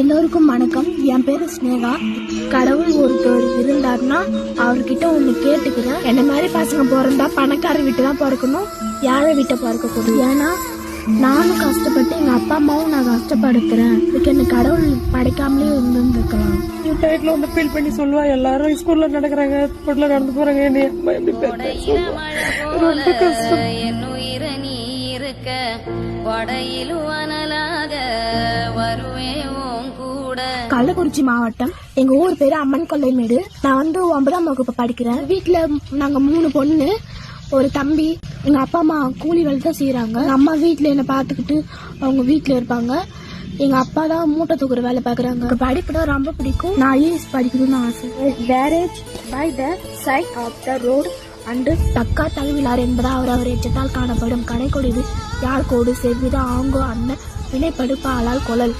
எல்லோருக்கும் வணக்கம். என் பேரு ஸ்னேகா. கடவுள் ஒருத்தர் இருந்தாருன்னா அவர்கிட்ட ஒண்ணு கேட்டுக்கிறேன். என்ன மாதிரி பசங்க பிறந்தா பணக்கார வீட்டு தான் பிறக்கணும், யாரை வீட்டை பிறக்க கூடாது. ஏன்னா நானும் கஷ்டப்பட்டு எங்க அப்பா அம்மாவும் நான் கஷ்டப்படுத்துறேன். இதுக்கு என்ன கடவுள் படைக்காமலே இருந்திருக்கலாம். வீட்டுல வந்து ஃபீல் பண்ணி சொல்லுவா, எல்லாரும் ஸ்கூல்ல நடக்கிறாங்க, ஸ்கூல்ல நடந்து போறாங்க, ரொம்ப கஷ்டம். கள்ளக்குறிச்சி மாவட்டம். எங்க ஊர் பேரு அம்மன் கொல்லைமேடு. நான் வந்து 9ஆம் வகுப்பு படிக்கிறேன். வீட்டுல நாங்க 3 பொண்ணு, ஒரு தம்பி. எங்க அப்பா அம்மா கூலி வேலை தான் செய்யறாங்க. அம்மா வீட்டுல என்ன பாத்துக்கிட்டு அவங்க வீட்டுல இருப்பாங்க. எங்க அப்பா தான் மூட்டை தூக்குற வேலை பாக்குறாங்க. படிப்பு தான் ரொம்ப பிடிக்கும். நான் ஐஏஎஸ் படிக்கணும்னு ஆசை. Garage by the side of the road and தக்கா தழுவிலார் என்பதா அவர் எச்சத்தால் காணப்படும் கடைக்கொடிது யார் கோடு செவ்வித ஆங்கோ அண்ணன் வினைப்படுப்பாளால் கொழல்.